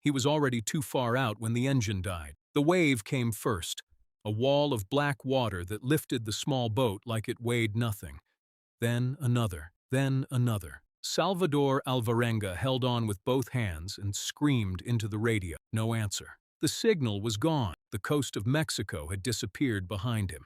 He was already too far out when the engine died. The wave came first, a wall of black water that lifted the small boat like it weighed nothing. Then another, then another. Salvador Alvarenga held on with both hands and screamed into the radio. No answer. The signal was gone. The coast of Mexico had disappeared behind him.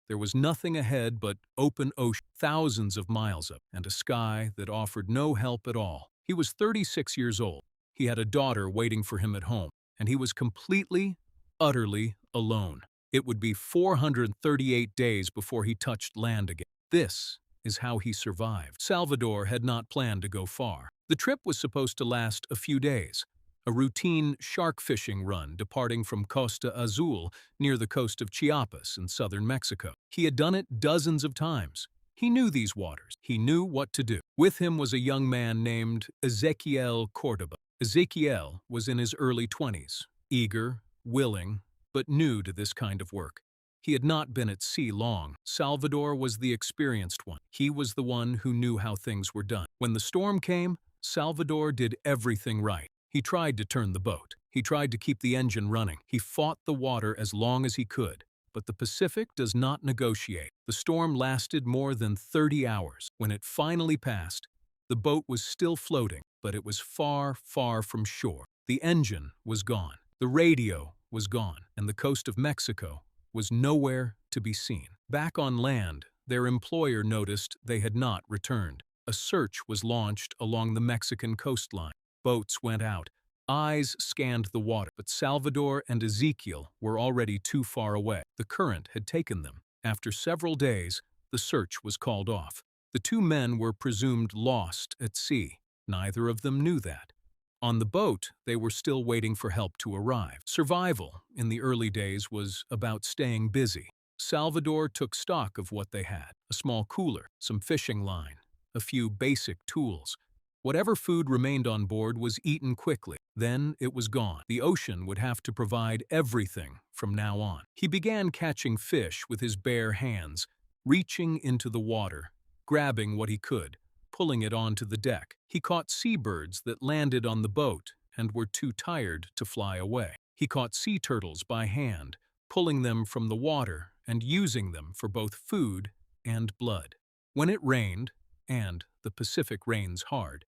There was nothing ahead but open ocean, thousands of miles up, and a sky that offered no help at all. He was 36 years old. He had a daughter waiting for him at home, and he was completely, utterly alone. It would be 438 days before he touched land again. This is how he survived. Salvador had not planned to go far. The trip was supposed to last a few days, a routine shark fishing run departing from Costa Azul near the coast of Chiapas in southern Mexico. He had done it dozens of times. He knew these waters. He knew what to do. With him was a young man named Ezequiel Córdoba. Ezequiel was in his early 20s, eager, willing, but new to this kind of work. He had not been at sea long. Salvador was the experienced one. He was the one who knew how things were done. When the storm came, Salvador did everything right. He tried to turn the boat. He tried to keep the engine running. He fought the water as long as he could. But the Pacific does not negotiate. The storm lasted more than 30 hours. When it finally passed, the boat was still floating, but it was far, far from shore. The engine was gone. The radio was gone, and the coast of Mexico was nowhere to be seen. Back on land, their employer noticed they had not returned. A search was launched along the Mexican coastline. Boats went out. Eyes scanned the water, but Salvador and Ezequiel were already too far away. The current had taken them. After several days, the search was called off. The two men were presumed lost at sea. Neither of them knew that. On the boat, they were still waiting for help to arrive. Survival in the early days was about staying busy. Salvador took stock of what they had: a small cooler, some fishing line, a few basic tools. Whatever food remained on board was eaten quickly. Then it was gone. The ocean would have to provide everything from now on. He began catching fish with his bare hands, reaching into the water, grabbing what he could, pulling it onto the deck. He caught seabirds that landed on the boat and were too tired to fly away. He caught sea turtles by hand, pulling them from the water and using them for both food and blood. When it rained, and the Pacific rains hard,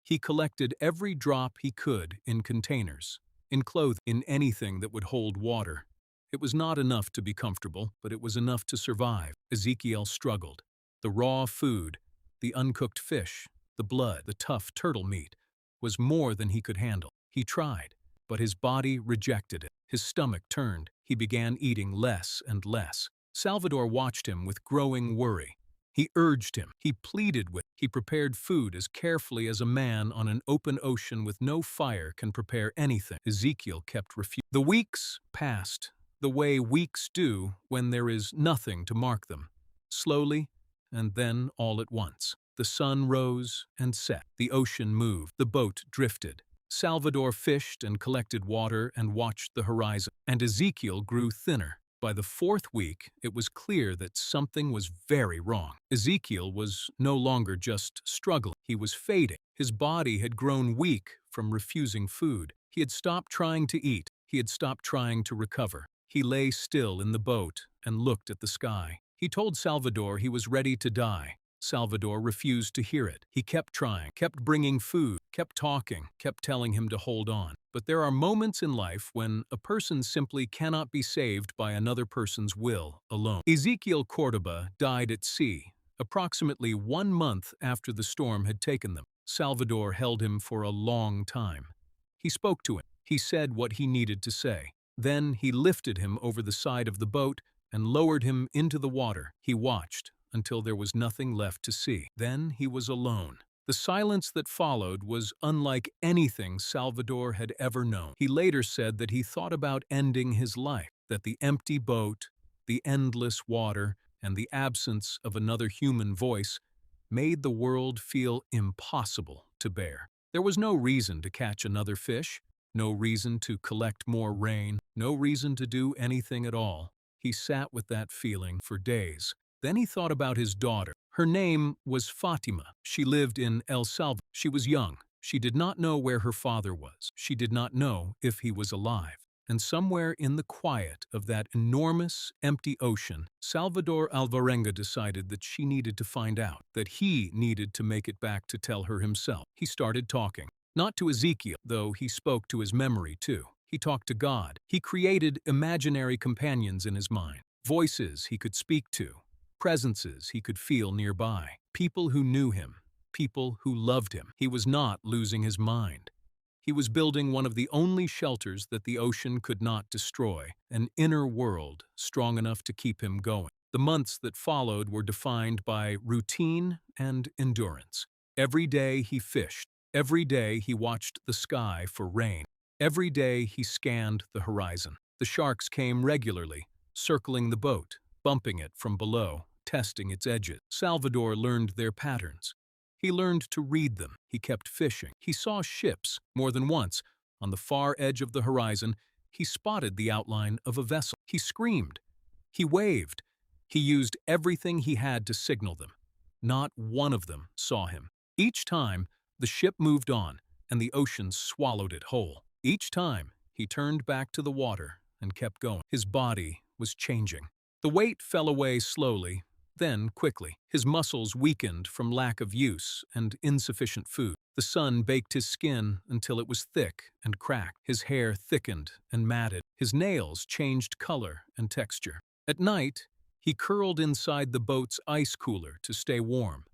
he collected every drop he could in containers, in clothing, in anything that would hold water. It was not enough to be comfortable, but it was enough to survive. Ezequiel struggled. The raw food, the uncooked fish, the blood, the tough turtle meat, was more than he could handle. He tried, but his body rejected it. His stomach turned. He began eating less and less. Salvador watched him with growing worry. He urged him. He pleaded with him. He prepared food as carefully as a man on an open ocean with no fire can prepare anything. Ezequiel kept refusing. The weeks passed, the way weeks do when there is nothing to mark them. Slowly, and then all at once. The sun rose and set. The ocean moved. The boat drifted. Salvador fished and collected water and watched the horizon. And Ezequiel grew thinner. By the fourth week, it was clear that something was very wrong. Ezequiel was no longer just struggling. He was fading. His body had grown weak from refusing food. He had stopped trying to eat. He had stopped trying to recover. He lay still in the boat and looked at the sky. He told Salvador he was ready to die. Salvador refused to hear it. He kept trying, kept bringing food, kept talking, kept telling him to hold on. But there are moments in life when a person simply cannot be saved by another person's will alone. Ezequiel Córdoba died at sea, approximately 1 month after the storm had taken them. Salvador held him for a long time. He spoke to him. He said what he needed to say. Then he lifted him over the side of the boat and lowered him into the water. He watched until there was nothing left to see. Then he was alone. The silence that followed was unlike anything Salvador had ever known. He later said that he thought about ending his life, that the empty boat, the endless water, and the absence of another human voice made the world feel impossible to bear. There was no reason to catch another fish, no reason to collect more rain, no reason to do anything at all. He sat with that feeling for days. Then he thought about his daughter. Her name was Fatima. She lived in El Salvador. She was young, She did not know where her father was. She did not know if he was alive. And somewhere in the quiet of that enormous, empty ocean, Salvador Alvarenga decided that she needed to find out, that he needed to make it back to tell her himself. He started talking. Not to Ezekiel, though he spoke to his memory too. He talked to God. He created imaginary companions in his mind, voices he could speak to, presences he could feel nearby, people who knew him, people who loved him. He was not losing his mind. He was building one of the only shelters that the ocean could not destroy, an inner world strong enough to keep him going. The months that followed were defined by routine and endurance. Every day he fished. Every day he watched the sky for rain. Every day he scanned the horizon. The sharks came regularly, circling the boat, bumping it from below, testing its edges. Salvador learned their patterns. He learned to read them. He kept fishing. He saw ships more than once. On the far edge of the horizon, he spotted the outline of a vessel. He screamed. He waved. He used everything he had to signal them. Not one of them saw him. Each time, the ship moved on, and the ocean swallowed it whole. Each time, he turned back to the water and kept going. His body was changing. The weight fell away slowly, then quickly. His muscles weakened from lack of use and insufficient food. The sun baked his skin until it was thick and cracked. His hair thickened and matted. His nails changed color and texture. At night, he curled inside the boat's ice cooler to stay warm,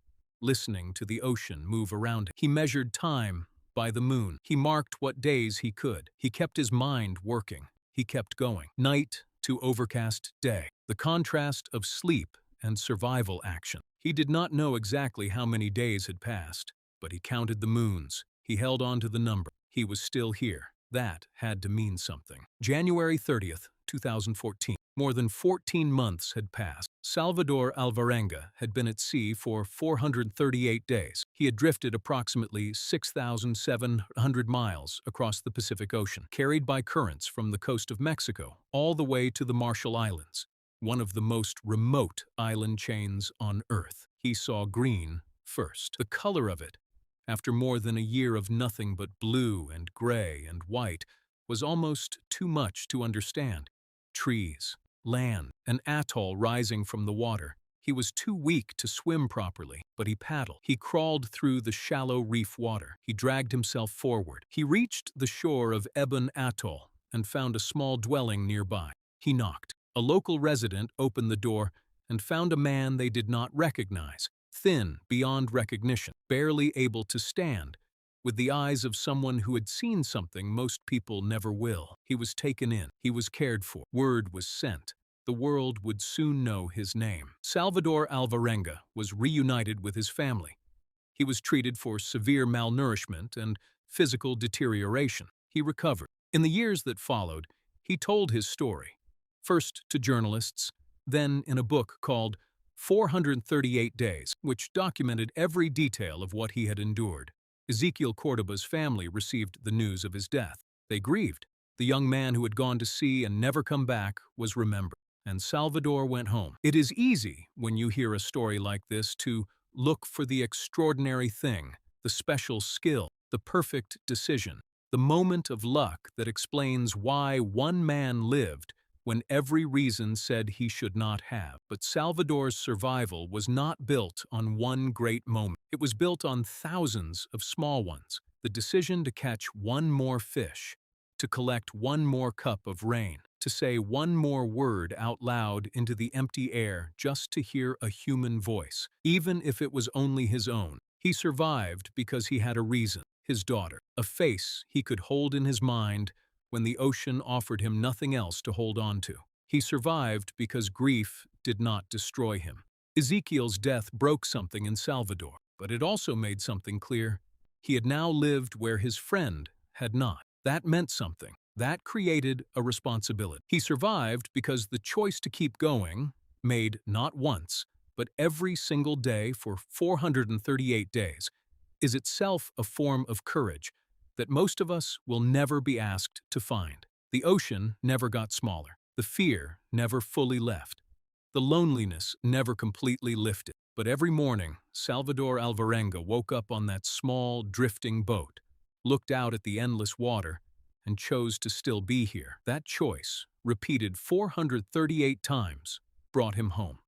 listening to the ocean move around him. He measured time by the moon. He marked what days he could. He kept his mind working. He kept going. Night to overcast day. The contrast of sleep and survival action. He did not know exactly how many days had passed, but he counted the moons. He held on to the number. He was still here. That had to mean something. January 30th, 2014. More than 14 months had passed. Salvador Alvarenga had been at sea for 438 days. He had drifted approximately 6,700 miles across the Pacific Ocean, carried by currents from the coast of Mexico all the way to the Marshall Islands, one of the most remote island chains on Earth. He saw green first. The color of it, after more than a year of nothing but blue and gray and white, was almost too much to understand. Trees, land, an atoll rising from the water. He was too weak to swim properly, but he paddled. He crawled through the shallow reef water. He dragged himself forward. He reached the shore of Ebon Atoll and found a small dwelling nearby. He knocked. A local resident opened the door and found a man they did not recognize, thin beyond recognition, barely able to stand, with the eyes of someone who had seen something most people never will. He was taken in. He was cared for. Word was sent. The world would soon know his name. Salvador Alvarenga was reunited with his family. He was treated for severe malnourishment and physical deterioration. He recovered. In the years that followed, he told his story, first to journalists, then in a book called 438 Days, which documented every detail of what he had endured. Ezequiel Córdoba's family received the news of his death. They grieved. The young man who had gone to sea and never come back was remembered, and Salvador went home. It is easy, when you hear a story like this, to look for the extraordinary thing, the special skill, the perfect decision, the moment of luck that explains why one man lived when every reason said he should not have. But Salvador's survival was not built on one great moment. It was built on thousands of small ones. The decision to catch one more fish, to collect one more cup of rain, to say one more word out loud into the empty air just to hear a human voice, even if it was only his own. He survived because he had a reason, his daughter, a face he could hold in his mind when the ocean offered him nothing else to hold on to. He survived because grief did not destroy him. Ezekiel's death broke something in Salvador, but it also made something clear. He had now lived where his friend had not. That meant something. That created a responsibility. He survived because the choice to keep going, made not once, but every single day for 438 days, is itself a form of courage that most of us will never be asked to find. The ocean never got smaller. The fear never fully left. The loneliness never completely lifted. But every morning, Salvador Alvarenga woke up on that small, drifting boat, looked out at the endless water, and chose to still be here. That choice, repeated 438 times, brought him home.